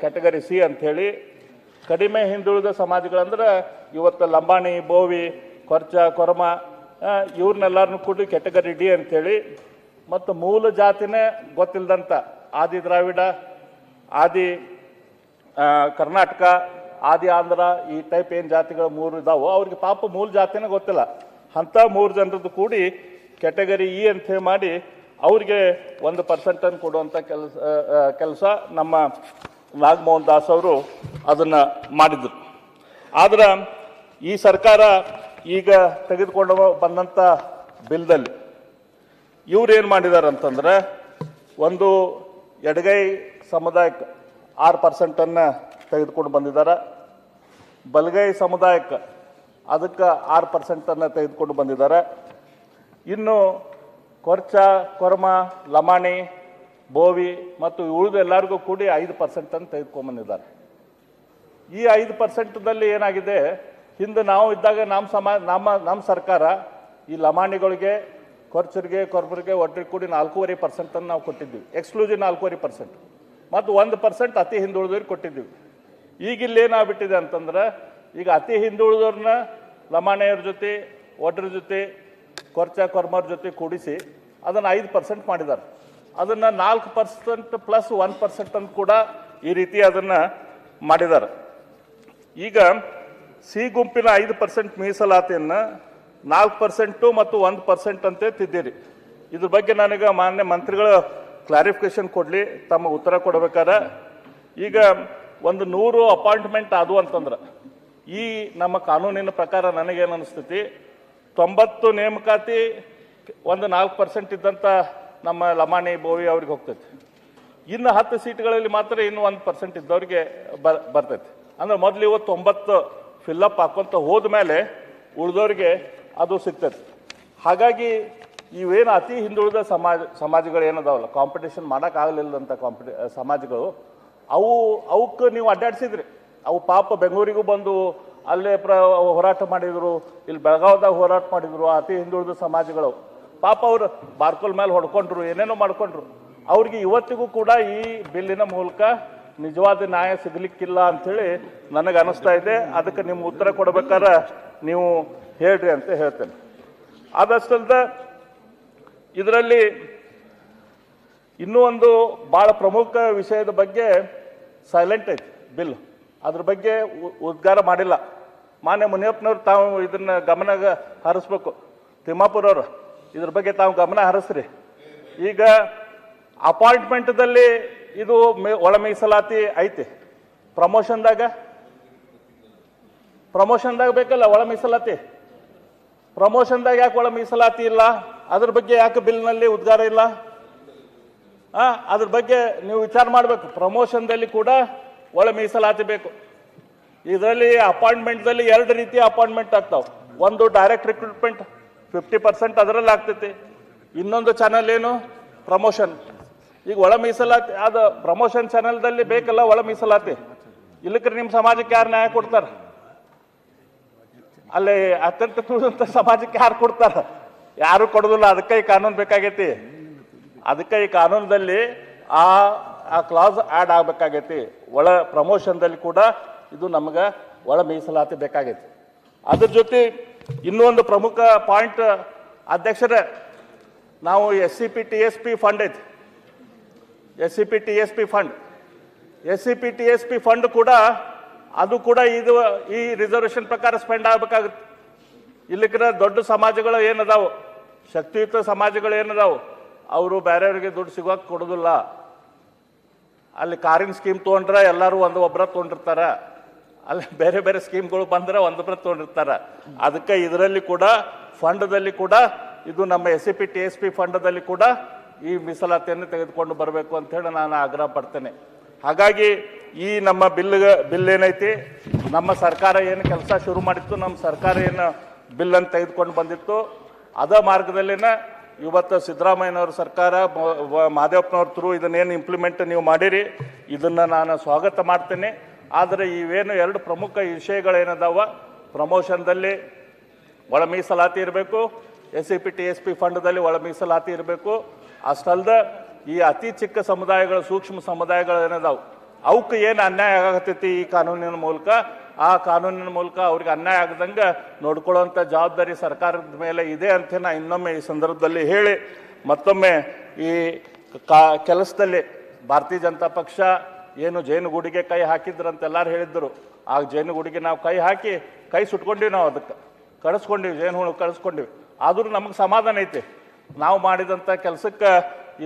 ಕ್ಯಾಟಗರಿ ಸಿ ಅಂಥೇಳಿ, ಕಡಿಮೆ ಹಿಂದುಳಿದ ಸಮಾಜಗಳಂದ್ರೆ ಇವತ್ತು ಲಂಬಾಣಿ, ಬೋವಿ, ಕೊರ್ಚ, ಕೊರಮ ಇವ್ರನ್ನೆಲ್ಲರನ್ನು ಕೂಡಿ ಕ್ಯಾಟಗರಿ ಡಿ ಅಂಥೇಳಿ, ಮತ್ತು ಮೂಲ ಜಾತಿನೇ ಗೊತ್ತಿಲ್ಲದಂಥ ಆದಿ ದ್ರಾವಿಡ, ಆದಿ ಕರ್ನಾಟಕ, ಆದಿ ಆಂಧ್ರ ಈ ಟೈಪ್ ಏನು ಜಾತಿಗಳು 3 ಇದಾವೋ ಅವ್ರಿಗೆ ಪಾಪ ಮೂಲ ಜಾತಿನೇ ಗೊತ್ತಿಲ್ಲ, ಅಂಥ 3 ಜನರದ್ದು ಕೂಡಿ ಕ್ಯಾಟಗರಿ ಇ ಅಂತ ಮಾಡಿ ಅವ್ರಿಗೆ 1% ಕೊಡುವಂಥ ಕೆಲಸ ನಮ್ಮ ನಾಗಮೋಹನ್ ದಾಸ್ ಅವರು ಅದನ್ನು ಮಾಡಿದರು. ಆದ್ರೆ ಈ ಸರ್ಕಾರ ಈಗ ತೆಗೆದುಕೊಂಡು ಬಂದಂಥ ಬಿಲ್ದಲ್ಲಿ ಇವ್ರು ಏನು ಮಾಡಿದ್ದಾರೆ ಅಂತಂದ್ರೆ, ಒಂದು ಎಡಗೈ ಸಮುದಾಯಕ್ಕೆ 6% ತೆಗೆದುಕೊಂಡು ಬಂದಿದ್ದಾರೆ, ಬಲಗೈ ಸಮುದಾಯಕ್ಕೆ ಅದಕ್ಕೆ 6% ತೆಗೆದುಕೊಂಡು ಬಂದಿದ್ದಾರೆ. ಇನ್ನು ಕೊರ್ಚ, ಕೊರಮ, ಲಮಾಣಿ, ಬೋವಿ ಮತ್ತು ಉಳಿದು ಎಲ್ಲರಿಗೂ ಕೂಡಿ 5% ತೆಗೆದುಕೊಂಡ್ಬಂದಿದ್ದಾರೆ. ಈ 5%ದಲ್ಲಿ ಏನಾಗಿದೆ, ಹಿಂದೆ ನಾವು ಇದ್ದಾಗ ನಮ್ಮ ಸರ್ಕಾರ ಈ ಲಮಾಣಿಗಳಿಗೆ, ಕೊರ್ಚರಿಗೆ, ಕೊರ್ಬರಿಗೆ ಒಟ್ಟರಿಗೆ ಕೂಡಿ 4.5% ನಾವು ಕೊಟ್ಟಿದ್ದೀವಿ, ಎಕ್ಸ್ಕ್ಲೂಸಿವ್ 4.5%, ಮತ್ತು 1% ಅತಿ ಹಿಂದುಳಿದವ್ರಿಗೆ ಕೊಟ್ಟಿದ್ದೀವಿ. ಈಗ ಇಲ್ಲಿ ಏನಾಗ್ಬಿಟ್ಟಿದೆ ಅಂತಂದ್ರೆ, ಈಗ ಅತಿ ಹಿಂದುಳಿದವ್ರನ್ನ ಲಮಾಣಿಯವ್ರ ಜೊತೆ, ಒಡ್ರ ಜೊತೆ, ಕೊರ್ಚ, ಕೊರ್ಮರ ಜೊತೆ ಕೂಡಿಸಿ ಅದನ್ನು 5% ಮಾಡಿದ್ದಾರೆ. ಅದನ್ನು 4% ಪ್ಲಸ್ 1% ಕೂಡ ಈ ರೀತಿ ಅದನ್ನು ಮಾಡಿದ್ದಾರೆ. ಈಗ ಸಿ ಗುಂಪಿನ 5% ಮೀಸಲಾತಿಯನ್ನು 4% ಮತ್ತು 1% ಅಂತ ತಿದ್ದಿರಿ. ಇದ್ರ ಬಗ್ಗೆ ನನಗೆ ಮಾನ್ಯ ಮಂತ್ರಿಗಳ ಕ್ಲಾರಿಫಿಕೇಶನ್ ಕೊಡಲಿ, ತಮ್ಮ ಉತ್ತರ ಕೊಡಬೇಕಾದ್ರೆ. ಈಗ 100 ಅಪಾಯಿಂಟ್ಮೆಂಟ್ ಅದು ಅಂತಂದ್ರೆ ಈ ನಮ್ಮ ಕಾನೂನಿನ ಪ್ರಕಾರ ನನಗೇನು ಅನಿಸ್ತೈತಿ, 90 ನೇಮಕಾತಿ 4% ಇದ್ದಂಥ ನಮ್ಮ ಲಮಾಣಿ, ಬೋವಿ ಅವ್ರಿಗೆ ಹೋಗ್ತೈತಿ. ಇನ್ನು 10 ಸೀಟ್ಗಳಲ್ಲಿ ಮಾತ್ರ ಇನ್ನು 1% ಇದ್ದವ್ರಿಗೆ ಬರ್ತೈತಿ. ಅಂದ್ರೆ ಮೊದಲು ಇವತ್ತು 90 ಫಿಲ್ಲಪ್ ಹಾಕೊಂತ ಹೋದ್ಮೇಲೆ ಉಳಿದವ್ರಿಗೆ ಅದು ಸಿಗ್ತೈತಿ. ಹಾಗಾಗಿ ಇವೇನು ಅತಿ ಹಿಂದುಳಿದ ಸಮಾಜಗಳು ಏನದಾವಲ್ಲ, ಕಾಂಪಿಟೇಷನ್ ಮಾಡೋಕ್ಕಾಗಲಿಲ್ಲದಂಥ ಸಮಾಜಗಳು, ಅವಕ್ಕೆ ನೀವು ಅಡ್ಡಾಡಿಸಿದ್ರಿ. ಅವು ಪಾಪ ಬೆಂಗಳೂರಿಗೂ ಬಂದು ಅಲ್ಲೇ ಹೋರಾಟ ಮಾಡಿದರು, ಇಲ್ಲಿ ಬೆಳಗಾವದಾಗ ಹೋರಾಟ ಮಾಡಿದರು. ಅತಿ ಹಿಂದುಳಿದ ಸಮಾಜಗಳು ಪಾಪ ಅವರು ಬಾರ್ಕೋಲ್ ಮೇಲೆ ಹೊಡ್ಕೊಂಡ್ರು, ಏನೇನೋ ಮಾಡ್ಕೊಂಡ್ರು. ಅವ್ರಿಗೆ ಇವತ್ತಿಗೂ ಕೂಡ ಈ ಬಿಲ್ಲಿನ ಮೂಲಕ ನಿಜವಾದ ನ್ಯಾಯ ಸಿಗಲಿಕ್ಕಿಲ್ಲ ಅಂಥೇಳಿ ನನಗೆ ಅನಿಸ್ತಾ ಇದೆ. ಅದಕ್ಕೆ ನಿಮ್ಮ ಉತ್ತರ ಕೊಡ್ಬೇಕಾದ್ರೆ ನೀವು ಹೇಳ್ರಿ ಅಂತ ಹೇಳ್ತೇನೆ. ಆದಷ್ಟಲ್ದ ಇದರಲ್ಲಿ ಇನ್ನೂ ಒಂದು ಭಾಳ ಪ್ರಮುಖ ವಿಷಯದ ಬಗ್ಗೆ ಸೈಲೆಂಟ್ ಐತಿ ಬಿಲ್, ಅದ್ರ ಬಗ್ಗೆ ಉದ್ಗಾರ ಮಾಡಿಲ್ಲ. ಮಾನ್ಯ ಮುನಿಯಪ್ಪನವ್ರು ತಾವು ಇದನ್ನ ಗಮನ ಹರಿಸ್ಬೇಕು, ತಿಮ್ಮಾಪುರವ್ರು ಇದ್ರ ಬಗ್ಗೆ ತಾವು ಗಮನ ಹರಿಸ್ರಿ. ಈಗ ಅಪಾಯಿಂಟ್ಮೆಂಟ್ದಲ್ಲಿ ಇದು ಒಳ ಮೀಸಲಾತಿ ಐತಿ, ಪ್ರಮೋಷನ್ದಾಗ ಬೇಕಲ್ಲ ಒಳ ಮೀಸಲಾತಿ. ಪ್ರಮೋಷನ್ದಾಗ ಯಾಕೆ ಒಳ ಮೀಸಲಾತಿ ಇಲ್ಲ? ಅದ್ರ ಬಗ್ಗೆ ಯಾಕೆ ಬಿಲ್ನಲ್ಲಿ ಉದ್ಗಾರ ಇಲ್ಲ? ಅದ್ರ ಬಗ್ಗೆ ನೀವು ವಿಚಾರ ಮಾಡಬೇಕು. ಪ್ರಮೋಷನ್ದಲ್ಲಿ ಕೂಡ ಒಳ ಮೀಸಲಾತಿ ಬೇಕು. ಇದರಲ್ಲಿ ಅಪಾಯಿಂಟ್ಮೆಂಟ್ದಲ್ಲಿ 2 ರೀತಿಯ ಅಪಾಯಿಂಟ್ಮೆಂಟ್ ಆಗ್ತಾವೆ. ಒಂದು ಡೈರೆಕ್ಟ್ ರಿಕ್ರೂಟ್ಮೆಂಟ್ 50% ಅದರಲ್ಲಿ ಆಗ್ತೈತಿ. ಇನ್ನೊಂದು ಚಾನಲ್ ಏನು? ಪ್ರಮೋಷನ್. ಈಗ ಒಳ ಮೀಸಲಾತಿ ಅದು ಪ್ರಮೋಷನ್ ಚಾನಲ್ದಲ್ಲಿ ಬೇಕಲ್ಲ ಒಳ ಮೀಸಲಾತಿ. ಇಲ್ಲಕ್ರೆ ನಿಮ್ಮ ಸಮಾಜಕ್ಕೆ ಯಾರು ನ್ಯಾಯ ಕೊಡ್ತಾರ? ಅಲ್ಲಿ ಅತ್ಯಂತ ತುಳಿದಂತ ಸಮಾಜಕ್ಕೆ ಯಾರು ಕೊಡ್ತಾರ? ಯಾರು ಕೊಡೋದಿಲ್ಲ. ಅದಕ್ಕೆ ಈ ಕಾನೂನು ಬೇಕಾಗೈತಿ. ಅದಕ್ಕೆ ಈ ಕಾನೂನದಲ್ಲಿ ಆ ಕ್ಲಾಸ್ ಆಡ್ ಆಗ್ಬೇಕಾಗೈತಿ. ಒಳ ಪ್ರಮೋಷನ್ದಲ್ಲಿ ಕೂಡ ಇದು ನಮ್ಗೆ ಒಳ ಮೀಸಲಾತಿ ಬೇಕಾಗೈತಿ. ಅದ್ರ ಜೊತೆ ಇನ್ನೊಂದು ಪ್ರಮುಖ ಪಾಯಿಂಟ್ ಅಧ್ಯಕ್ಷರೇ, ನಾವು SCP-TSP ಫಂಡ್ ಐತಿ. SCP-TSP ಫಂಡ್ ಕೂಡ ಅದು ಕೂಡ ಈ ರಿಸರ್ವೇಶನ್ ಪ್ರಕಾರ ಸ್ಪೆಂಡ್ ಆಗಬೇಕಾಗುತ್ತೆ. ಇಲ್ಲಿಕ್ರೆ ದೊಡ್ಡ ಸಮಾಜಗಳು ಏನದಾವು, ಶಕ್ತಿಯುತ ಸಮಾಜಗಳು ಏನದಾವು, ಅವರು ಬೇರೆಯವ್ರಿಗೆ ದುಡ್ಡು ಸಿಗೋಕೆ ಕೊಡೋದಿಲ್ಲ. ಅಲ್ಲಿ ಕಾರಿನ ಸ್ಕೀಮ್ ತೊಗೊಂಡ್ರೆ ಎಲ್ಲರೂ ಒಬ್ಬರ ತೊಗೊಂಡಿರ್ತಾರ. ಅಲ್ಲಿ ಬೇರೆ ಬೇರೆ ಸ್ಕೀಮ್ಗಳು ಬಂದ್ರೆ ಒಂದೊಬ್ಬರ ತೊಗೊಂಡಿರ್ತಾರ. ಅದಕ್ಕೆ ಇದರಲ್ಲಿ ಕೂಡ ಫಂಡದಲ್ಲಿ ಕೂಡ ಇದು ನಮ್ಮ SCP-TSP ಫಂಡದಲ್ಲಿ ಕೂಡ ಈ ಮೀಸಲಾತಿಯನ್ನು ತೆಗೆದುಕೊಂಡು ಬರಬೇಕು ಅಂತ ಹೇಳಿ ನಾನು ಆಗ್ರಹ ಪಡ್ತೇನೆ. ಹಾಗಾಗಿ ಈ ನಮ್ಮ ಬಿಲ್ ಏನೈತಿ, ನಮ್ಮ ಸರ್ಕಾರ ಏನು ಕೆಲಸ ಶುರು ಮಾಡಿತ್ತು, ನಮ್ಮ ಸರ್ಕಾರ ಏನು ಬಿಲ್ಲನ್ನು ತೆಗೆದುಕೊಂಡು ಬಂದಿತ್ತು, ಅದ ಮಾರ್ಗದಲ್ಲಿನ ಇವತ್ತು ಸಿದ್ದರಾಮಯ್ಯನವ್ರ ಸರ್ಕಾರ ಮಹದೇವಪ್ಪನವ್ರ ಥ್ರೂ ಇದನ್ನೇನು ಇಂಪ್ಲಿಮೆಂಟ್ ನೀವು ಮಾಡಿರಿ, ಇದನ್ನು ನಾನು ಸ್ವಾಗತ ಮಾಡ್ತೇನೆ. ಆದರೆ ಇವೇನು 2 ಪ್ರಮುಖ ವಿಷಯಗಳೇನದಾವ, ಪ್ರಮೋಷನ್ದಲ್ಲಿ ಒಳ ಮೀಸಲಾತಿ ಇರಬೇಕು, SCP-TSP ಫಂಡದಲ್ಲಿ ಒಳ ಮೀಸಲಾತಿ ಇರಬೇಕು. ಅಷ್ಟಲ್ದ ಈ ಅತಿ ಚಿಕ್ಕ ಸಮುದಾಯಗಳು, ಸೂಕ್ಷ್ಮ ಸಮುದಾಯಗಳು ಏನದಾವು, ಅವಕ್ಕೆ ಏನು ಅನ್ಯಾಯ ಆಗತೈತಿ ಈ ಕಾನೂನಿನ ಮೂಲಕ, ಆ ಕಾನೂನಿನ ಮೂಲಕ ಅವ್ರಿಗೆ ಅನ್ಯಾಯ ಆಗದಂಗೆ ನೋಡ್ಕೊಳ್ಳುವಂಥ ಜವಾಬ್ದಾರಿ ಸರ್ಕಾರದ ಮೇಲೆ ಇದೆ ಅಂತ ನಾನು ಇನ್ನೊಮ್ಮೆ ಈ ಸಂದರ್ಭದಲ್ಲಿ ಹೇಳಿ, ಮತ್ತೊಮ್ಮೆ ಈ ಕೆಲಸದಲ್ಲಿ ಭಾರತೀಯ ಜನತಾ ಪಕ್ಷ ಏನು ಜೇನುಗೂಡಿಗೆ ಕೈ ಹಾಕಿದ್ರಂತ ಎಲ್ಲರೂ ಹೇಳಿದ್ರು. ಆ ಜೇನುಗೂಡಿಗೆ ನಾವು ಕೈ ಹಾಕಿ ಕೈ ಸುಟ್ಕೊಂಡಿವಿ, ನಾವು ಅದಕ್ಕೆ ಕಳಿಸ್ಕೊಂಡಿವಿ, ಜೇನು ಹುಳು ಕಳಿಸ್ಕೊಂಡಿವಿ. ಆದರೂ ನಮಗೆ ಸಮಾಧಾನ ಐತಿ. ನಾವು ಮಾಡಿದಂಥ ಕೆಲಸಕ್ಕೆ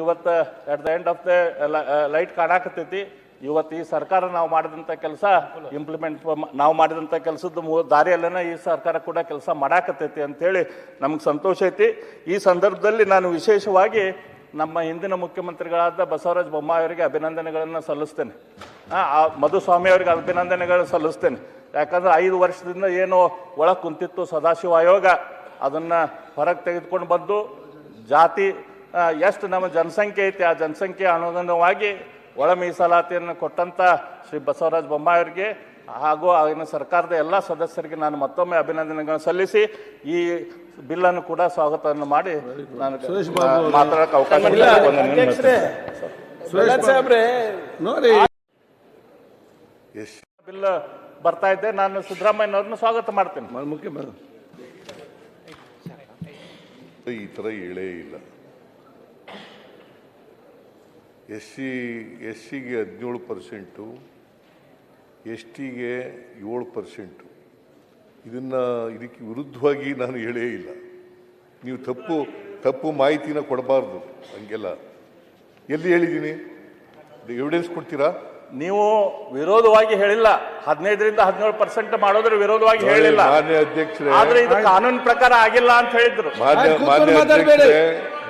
ಇವತ್ತು at the end of the light ಕಾಣಾಕತ್ತೈತಿ. ಇವತ್ತು ಈ ಸರ್ಕಾರ ನಾವು ಮಾಡಿದಂಥ ಕೆಲಸ ನಾವು ಮಾಡಿದಂಥ ಕೆಲಸದ ದಾರಿಯಲ್ಲೇನ ಈ ಸರ್ಕಾರ ಕೂಡ ಕೆಲಸ ಮಾಡಾಕತ್ತೈತಿ ಅಂಥೇಳಿ ನಮ್ಗೆ ಸಂತೋಷ ಐತಿ. ಈ ಸಂದರ್ಭದಲ್ಲಿ ನಾನು ವಿಶೇಷವಾಗಿ ನಮ್ಮ ಹಿಂದಿನ ಮುಖ್ಯಮಂತ್ರಿಗಳಾದ ಬಸವರಾಜ ಬೊಮ್ಮಾಯಿ ಅವರಿಗೆ ಅಭಿನಂದನೆಗಳನ್ನು ಸಲ್ಲಿಸ್ತೇನೆ. ಮಧುಸ್ವಾಮಿ ಅವರಿಗೆ ಅಭಿನಂದನೆಗಳನ್ನು ಸಲ್ಲಿಸ್ತೇನೆ. ಯಾಕಂದ್ರೆ 5 ವರ್ಷದಿಂದ ಏನು ಒಳಗೆ ಕುಂತಿತ್ತು ಸದಾಶಿವ ಆಯೋಗ, ಅದನ್ನು ಹೊರಗೆ ತೆಗೆದುಕೊಂಡು ಬಂದು ಜಾತಿ ಎಷ್ಟು ನಮ್ಮ ಜನಸಂಖ್ಯೆ ಐತಿ ಆ ಜನಸಂಖ್ಯೆ ಅನುಗುಣವಾಗಿ ಒಳ ಮೀಸಲಾತಿಯನ್ನು ಕೊಟ್ಟಂಥ ಶ್ರೀ ಬಸವರಾಜ ಬೊಮ್ಮಾಯಿ ಅವರಿಗೆ ಹಾಗೂ ಆಗಿನ ಸರ್ಕಾರದ ಎಲ್ಲ ಸದಸ್ಯರಿಗೆ ನಾನು ಮತ್ತೊಮ್ಮೆ ಅಭಿನಂದನೆಗಳನ್ನು ಸಲ್ಲಿಸಿ ಈ ಬಿಲ್ಲನ್ನು ಕೂಡ ಸ್ವಾಗತವನ್ನು ಮಾಡಿ ನಾನು ಮಾತಾಡೋಕೆ ಅವಕಾಶ ಬಿಲ್ ಬರ್ತಾ ಇದ್ದೆ. ನಾನು ಸಿದ್ದರಾಮಯ್ಯನವ್ರನ್ನ ಸ್ವಾಗತ ಮಾಡ್ತೇನೆ. ಈ ಥರ ಹೇಳೇ ಇಲ್ಲ. ಎಸ್ಸಿಗೆ 17%, STಗೆ 7%. ಇದಕ್ಕೆ ವಿರುದ್ಧವಾಗಿ ನಾನು ಹೇಳೇ ಇಲ್ಲ. ನೀವು ತಪ್ಪು ಮಾಹಿತಿನ ಕೊಡಬಾರ್ದು. ಹಂಗೆಲ್ಲ ಎಲ್ಲಿ ಹೇಳಿದ್ದೀನಿ? ಎವಿಡೆನ್ಸ್ ಕೊಡ್ತೀರಾ? ನೀವು ವಿರೋಧವಾಗಿ ಹೇಳಿಲ್ಲ. 15ರಿಂದ 17% ಮಾಡೋದ್ರ ವಿರೋಧವಾಗಿ ಹೇಳಿಲ್ಲ. ಮಾನ್ಯ ಅಧ್ಯಕ್ಷರೇ, ಆದ್ರೆ ಇದು ಕಾನೂನು ಪ್ರಕಾರ ಆಗಿಲ್ಲ ಅಂತ ಹೇಳಿದ್ರು. ಮಾನ್ಯ ಅಧ್ಯಕ್ಷರೇ,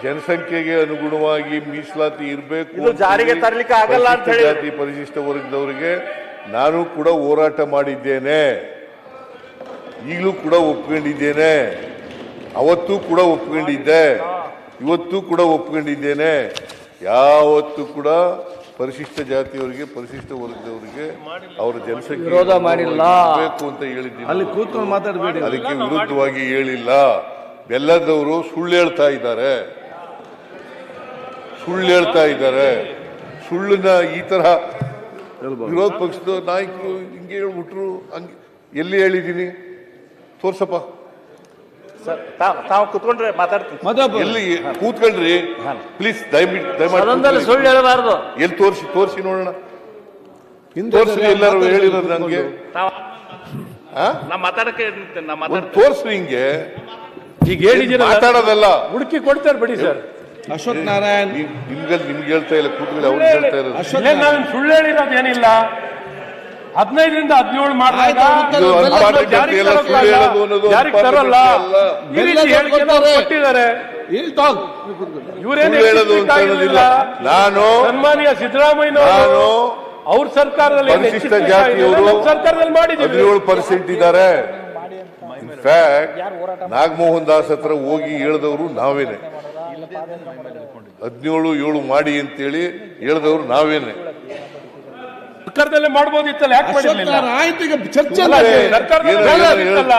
ಜನಸಂಖ್ಯೆಗೆ ಅನುಗುಣವಾಗಿ ಮೀಸಲಾತಿ ಇರಬೇಕು, ಇದು ಜಾರಿಗೆ ತರಲಿಕ್ಕೆ ಆಗಲ್ಲ ಅಂತ ಹೇಳಿ ಜಾತಿ ಪರಿಶಿಷ್ಟ ವರ್ಗದವರಿಗೆ ನಾನು ಕೂಡ ಹೋರಾಟ ಮಾಡಿದ್ದೇನೆ. ಈಗಲೂ ಕೂಡ ಒಪ್ಕೊಂಡಿದ್ದೇನೆ. ಅವತ್ತು ಕೂಡ ಒಪ್ಕೊಂಡಿದ್ದೆ, ಇವತ್ತು ಕೂಡ ಒಪ್ಕೊಂಡಿದ್ದೇನೆ. ಯಾವತ್ತು ಕೂಡ ಪರಿಶಿಷ್ಟ ಜಾತಿಯವರಿಗೆ, ಪರಿಶಿಷ್ಟ ವರ್ಗದವರಿಗೆ ಅವರ ಜನಸಂಖ್ಯೆ ವಿರೋಧ ಮಾಡಿಲ್ಲ ಅಂತ ಹೇಳಿದ್ದೀನಿ. ಅಲ್ಲಿ ಕೂತ್ಕೊಂಡು ಮಾತಾಡಬೇಡಿ. ಅದಕ್ಕೆ ವಿರುದ್ಧವಾಗಿ ಹೇಳಿಲ್ಲ. ಬೆಲ್ಲದವರು ಸುಳ್ಳು ಹೇಳ್ತಾ ಇದ್ದಾರೆ. ಸುಳ್ಳನ್ನ ಈ ತರ ವಿರೋಧ ಪಕ್ಷದ ನಾಯಕರು ಹಿಂಗೆ ಹೇಳ್ಬಿಟ್ರು. ಹಂಗೆ ಎಲ್ಲಿ ಹೇಳಿದ್ದೀನಿ? ತೋರ್ಸಪ್ಪ. ತಾವು ಕುತ್ಕೊಂಡ್ರೆ ಮಾತಾಡ್ತೀನಿ. ಎಲ್ಲಿ ಕೂತ್ಕೊಳ್ರಿ ಪ್ಲೀಸ್, ದಯಮಾಡಿ ಸುಳ್ಳು ಹೇಳಬಾರ್ದು. ಎಲ್ಲಿ ತೋರಿಸಿ ನೋಡೋಣ. ತೋರಿಸಿ, ಎಲ್ಲರೂ ಹೇಳಿರೋದು ನನಗೆ ತೋರಿಸ್ರಿ. ಹಿಂಗೆ ಈಗ ಹೇಳಿದ್ದೀರ, ಮಾತಾಡೋದಲ್ಲ, ಹುಡುಕಿ ಕೊಡ್ತಾರೆ ಬಿಡಿ ಸರ್. ಅಶ್ವಥ್ ನಾರಾಯಣ್ ನಿಮ್ಗೆ ಹೇಳ್ತಾ ಇಲ್ಲ, ಕೂತ್ಕೊಳ್ಳಿ. ಅವ್ರು ಹೇಳ್ತಾ ಇರೋದು ಸುಳ್ಳು ಹೇಳಿರೋದು ಏನಿಲ್ಲ. 15ರಿಂದ 17 ಮಾಡಿದಾಗ ಇದು ಅನುಪಾತ ಗಟ್ಟಿ ಎಲ್ಲ ಸುಳ್ಳು ಹೇಳೋದು ಅನ್ನೋದು ಯಾರಿಗೆ ಅನುಪಾತ ತರಲ್ಲ ಗಟ್ಟಿ ಅಲ್ಲ. ಈ ರೀತಿ ಹೇಳಿಕೆಯನ್ನು ಅವ್ರು ಕೊಟ್ಟಿದ್ದಾರೆ. ಇವರೇನು ಹೇಳೋದು ಅಂತ ಹೇಳೋದಿಲ್ಲ. ನಾನು ಸನ್ಮಾನ್ಯ ಸಿದ್ದರಾಮಯ್ಯ ಅವ್ರ ಸರ್ಕಾರದಲ್ಲಿ ಪರಿಶಿಷ್ಟ ಜಾತಿಯವರು ಸರ್ಕಾರದಲ್ಲಿ ಮಾಡಿದ್ದೀವಿ. 17% ಇದ್ದಾರೆ. ಇನ್ಫ್ಯಾಕ್ಟ್ ನಾಗಮೋಹನ್ ದಾಸ್ ಹತ್ರ ಹೋಗಿ ಹೇಳಿದವರು ನಾವೇನೆ. 17-7 ಮಾಡಿ ಅಂತೇಳಿ ಹೇಳಿದವರು ನಾವೇನೆ. ಸರ್ಕಾರದಲ್ಲೇ ಮಾಡಬಹುದಿತ್ತಲ್ಲ, ಯಾಕೆ ಮಾಡಿರ್ಲಿಲ್ಲ? ಆಯ್ತು, ಈಗ ಚರ್ಚೆ ಅಲ್ಲ, ಸರ್ಕಾರದಲ್ಲಿ ಮಾಡಿರ್ಲಿಲ್ಲ.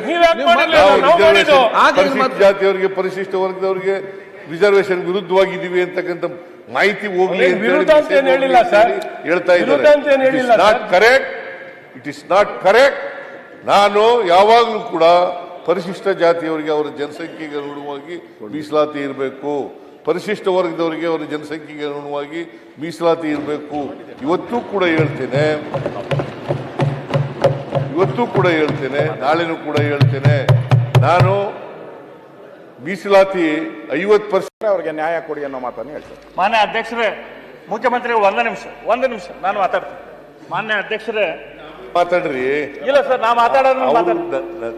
ನೀವ್ ಯಾಕೆ ಮಾಡಿರ್ಲಿಲ್ಲ? ನಾವು ಮಾಡಿದ್ದು. ಪರಿಶಿಷ್ಟ ಜಾತಿಯವರಿಗೆ ಪರಿಶಿಷ್ಟ ವರ್ಗದವರಿಗೆ ರಿಸರ್ವೇಶನ್ ವಿರುದ್ಧವಾಗಿದ್ದೀವಿ ಅಂತಕ್ಕಂಥ ಮಾಹಿತಿ ಹೋಗ್ಲಿ ಅಂತ ವಿರುದ್ಧ ಅಂತ ಏನು ಹೇಳಿಲ್ಲ ಸರ್, ಹೇಳ್ತಾ ವಿರುದ್ಧ ಅಂತ ಏನು ಹೇಳಿಲ್ಲ ಇದ್ದಾರೆ. It is not correct. ನಾನು ಯಾವಾಗಲೂ ಕೂಡ ಪರಿಶಿಷ್ಟ ಜಾತಿಯವರಿಗೆ ಅವರ ಜನಸಂಖ್ಯೆಗೆ ಅನುಗುಣವಾಗಿ ಮೀಸಲಾತಿ ಇರಬೇಕು, ಪರಿಶಿಷ್ಟ ವರ್ಗದವರಿಗೆ ಅವರ ಜನಸಂಖ್ಯೆಗೆ ಅನುಗುಣವಾಗಿ ಮೀಸಲಾತಿ ಇರಬೇಕು. ಇವತ್ತೂ ಕೂಡ ಹೇಳ್ತೇನೆ, ನಾಳೆನೂ ಕೂಡ ಹೇಳ್ತೇನೆ. ನಾನು ಮೀಸಲಾತಿ 50% ಅವರಿಗೆ ನ್ಯಾಯ ಕೊಡಿ ಅನ್ನೋ ಮಾತನ್ನು ಹೇಳ್ತಾರೆ. ಮಾನ್ಯ ಅಧ್ಯಕ್ಷರೇ, ಮುಖ್ಯಮಂತ್ರಿ ಒಂದು ನಿಮಿಷ ನಾನು ಮಾತಾಡ್ತೀನಿ. ಮಾನ್ಯ ಅಧ್ಯಕ್ಷರೇ, ಮಾತಾಡ್ರಿ. ಇಲ್ಲ ಸರ್, ನಾ ಮಾತಾಡೋದು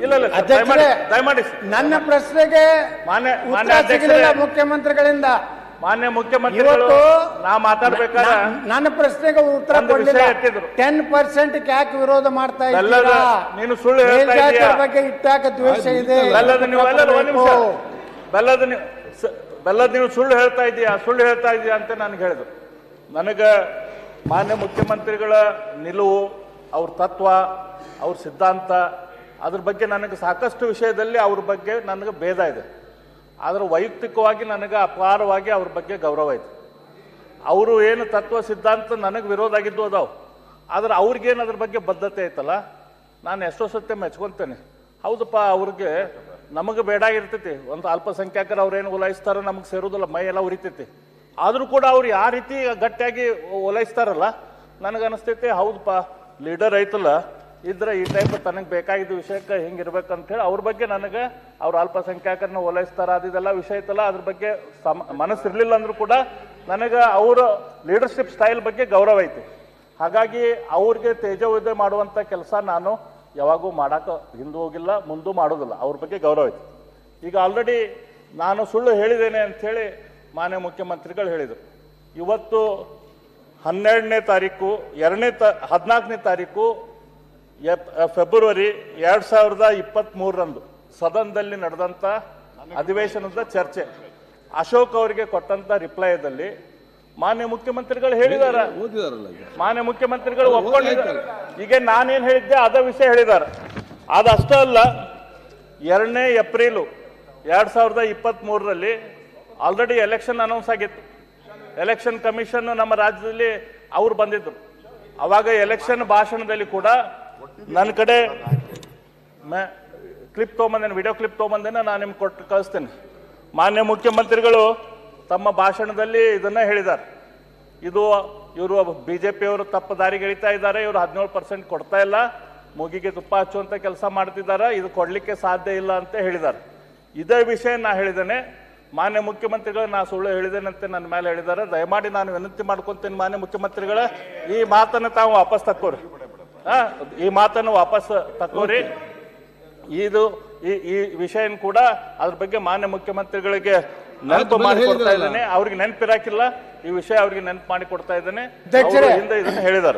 ಇಲ್ಲ ದಯಮಾಡಿ ನನ್ನ ಪ್ರಶ್ನೆಗೆ ಮಾನ್ಯ ಸಿಗಲಿಲ್ಲ ಮುಖ್ಯಮಂತ್ರಿಗಳಿಂದ. ಮಾನ್ಯ ಮುಖ್ಯಮಂತ್ರಿಗಳು ನಾ ಮಾತಾಡ್ಬೇಕಾದ್ರೆ ನನ್ನ ಪ್ರಶ್ನೆಗೆ ಉತ್ತರ ಕೊಡಲಿಲ್ಲ. 10% ಯಾಕೆ ವಿರೋಧ ಮಾಡ್ತಾ ಇದ್ದೀರಾ? ನೀನು ಸುಳ್ಳು ಹೇಳ್ತಾ ಇದೀಯಾ? ಬಗ್ಗೆ ಇಟ್ಟಾಕ ದ್ವೇಷ ಇದೆ. ಬೆಲ್ಲದ ನೀವು ಸುಳ್ಳು ಹೇಳ್ತಾ ಇದೀಯಾ ಅಂತ ನನಗೆ ಹೇಳಿದ್ರು. ನನಗೆ ಮಾನ್ಯ ಮುಖ್ಯಮಂತ್ರಿಗಳ ನಿಲುವು, ಅವ್ರ ತತ್ವ, ಅವ್ರ ಸಿದ್ಧಾಂತ, ಅದ್ರ ಬಗ್ಗೆ ನನಗೆ ಸಾಕಷ್ಟು ವಿಷಯದಲ್ಲಿ ಅವ್ರ ಬಗ್ಗೆ ನನಗೆ ಭೇದ ಇದೆ. ಆದರೆ ವೈಯಕ್ತಿಕವಾಗಿ ನನಗೆ ಅಪಾರವಾಗಿ ಅವ್ರ ಬಗ್ಗೆ ಗೌರವ ಇದೆ. ಅವರು ಏನು ತತ್ವ ಸಿದ್ಧಾಂತ ನನಗೆ ವಿರೋಧ ಆಗಿದ್ದು ಅದಾವು, ಆದರೆ ಅವ್ರಿಗೇನು ಅದ್ರ ಬಗ್ಗೆ ಬದ್ಧತೆ ಐತಲ್ಲ, ನಾನು ಎಷ್ಟೋ ಸತ್ಯ ಮೆಚ್ಕೊತೇನೆ. ಹೌದಪ್ಪ, ಅವ್ರಿಗೆ ನಮಗೆ ಬೇಡಾಗಿರ್ತೈತಿ, ಒಂದು ಅಲ್ಪಸಂಖ್ಯಾತರು ಅವ್ರೇನು ಓಲೈಸ್ತಾರೋ ನಮಗೆ ಸೇರೋದಿಲ್ಲ, ಮೈ ಎಲ್ಲ ಉರಿತೈತಿ. ಆದರೂ ಕೂಡ ಅವ್ರು ಯಾವ ರೀತಿ ಗಟ್ಟಿಯಾಗಿ ಓಲೈಸ್ತಾರಲ್ಲ, ನನಗನ್ನಿಸ್ತೈತಿ ಹೌದಪ್ಪ, ಲೀಡರ್ ಐತಲ್ಲ ಇದ್ರೆ ಈ ಟೈಪ್ ತನಗೆ ಬೇಕಾಗಿದ್ದ ವಿಷಯಕ್ಕೆ ಹಿಂಗಿರ್ಬೇಕಂತ ಹೇಳಿ ಅವ್ರ ಬಗ್ಗೆ ನನಗೆ ಅವ್ರು ಅಲ್ಪಸಂಖ್ಯಾತರನ್ನ ಓಲೈಸ್ತಾರ ಅದೆಲ್ಲ ವಿಷಯ ಐತಲ್ಲ, ಅದ್ರ ಬಗ್ಗೆ ಮನಸ್ಸಿರ್ಲಿಲ್ಲ ಅಂದ್ರೂ ಕೂಡ ನನಗೆ ಅವರ ಲೀಡರ್ಶಿಪ್ ಸ್ಟೈಲ್ ಬಗ್ಗೆ ಗೌರವ ಐತಿ. ಹಾಗಾಗಿ ಅವ್ರಿಗೆ ತೇಜೋವಧೆ ಮಾಡುವಂಥ ಕೆಲಸ ನಾನು ಯಾವಾಗೂ ಮಾಡೋಕೆ ಹಿಂದೆ ಹೋಗಿಲ್ಲ, ಮುಂದೂ ಮಾಡೋದಿಲ್ಲ. ಅವ್ರ ಬಗ್ಗೆ ಗೌರವ ಐತಿ. ಈಗ ಆಲ್ರೆಡಿ ನಾನು ಸುಳ್ಳು ಹೇಳಿದ್ದೇನೆ ಅಂಥೇಳಿ ಮಾನ್ಯ ಮುಖ್ಯಮಂತ್ರಿಗಳು ಹೇಳಿದರು. ಇವತ್ತು 12ನೇ ತಾರೀಕು 14ನೇ ತಾರೀಕು ಫೆಬ್ರವರಿ 2023ರಂದು ಸದನದಲ್ಲಿ ನಡೆದಂಥ ಅಧಿವೇಶನದ ಚರ್ಚೆ, ಅಶೋಕ್ ಅವರಿಗೆ ಕೊಟ್ಟಂತ ರಿಪ್ಲೈದಲ್ಲಿ ಮಾನ್ಯ ಮುಖ್ಯಮಂತ್ರಿಗಳು ಹೇಳಿದ್ದಾರೆ, ಮಾನ್ಯ ಮುಖ್ಯಮಂತ್ರಿಗಳು ಒಪ್ಕೊಂಡಿದ್ದಾರೆ. ಈಗ ನಾನೇನು ಹೇಳಿದ್ದೆ ಅದ ವಿಷಯ ಹೇಳಿದ್ದಾರೆ. ಅದಷ್ಟೇ ಅಲ್ಲ, 2ನೇ ಏಪ್ರಿಲ್ 2023ರಲ್ಲಿ ಆಲ್ರೆಡಿ ಎಲೆಕ್ಷನ್ ಅನೌನ್ಸ್ ಆಗಿತ್ತು. ಎಲೆಕ್ಷನ್ ಕಮಿಷನ್ ನಮ್ಮ ರಾಜ್ಯದಲ್ಲಿ ಅವ್ರು ಬಂದಿದ್ರು. ಅವಾಗ ಎಲೆಕ್ಷನ್ ಭಾಷಣದಲ್ಲಿ ಕೂಡ ನನ್ನ ಕಡೆ ಕ್ಲಿಪ್ ತೊಗೊಂಬಂದೇನೆ, ವಿಡಿಯೋ ಕ್ಲಿಪ್ ತೊಗೊಂಬಂದೇನೆ, ನಾನು ನಿಮ್ಗೆ ಕೊಟ್ಟು ಕಳಿಸ್ತೇನೆ. ಮಾನ್ಯ ಮುಖ್ಯಮಂತ್ರಿಗಳು ತಮ್ಮ ಭಾಷಣದಲ್ಲಿ ಇದನ್ನ ಹೇಳಿದ್ದಾರೆ, ಇವರು ಬಿಜೆಪಿಯವರು ತಪ್ಪು ದಾರಿಗೆ ಎಳಿತಾ ಇದ್ದಾರೆ, ಇವರು 17% ಕೊಡ್ತಾ ಇಲ್ಲ, ಮೂಗಿಗೆ ತುಪ್ಪ ಹಚ್ಚುವಂತ ಕೆಲಸ ಮಾಡ್ತಿದ್ದಾರೆ, ಇದು ಕೊಡ್ಲಿಕ್ಕೆ ಸಾಧ್ಯ ಇಲ್ಲ ಅಂತ ಹೇಳಿದ್ದಾರೆ. ಇದೇ ವಿಷಯ ನಾ ಹೇಳಿದ್ದೇನೆ. ಮಾನ್ಯ ಮುಖ್ಯಮಂತ್ರಿಗಳು ನಾ ಸುಳ್ಳು ಹೇಳಿದ್ದೇನಂತೆ ನನ್ನ ಮೇಲೆ ಹೇಳಿದ್ದಾರೆ. ದಯಮಾಡಿ ನಾನು ವಿನಂತಿ ಮಾಡ್ಕೊತೇನೆ, ಮಾನ್ಯ ಮುಖ್ಯಮಂತ್ರಿಗಳ ಈ ಮಾತನ್ನು ತಾವು ವಾಪಸ್ ತಕ್ಕೋರಿ, ಈ ಮಾತನ್ನು ವಾಪಸ್ ತಕ್ಕೋರಿ. ಇದು ಈ ವಿಷಯ ಕೂಡ ಅದ್ರ ಬಗ್ಗೆ ಮಾನ್ಯ ಮುಖ್ಯಮಂತ್ರಿಗಳಿಗೆ ನೆನಪು ಮಾಡಿ ಕೊಡ್ತಾ ಇದ್ದೇನೆ. ಅವ್ರಿಗೆ ನೆನಪಿರಾಕಿಲ್ಲ, ಈ ವಿಷಯ ಅವ್ರಿಗೆ ನೆನಪು ಮಾಡಿ ಕೊಡ್ತಾ ಇದ್ದೇನೆ. ಹಿಂದೆ ಇದನ್ನ ಹೇಳಿದ್ದಾರೆ.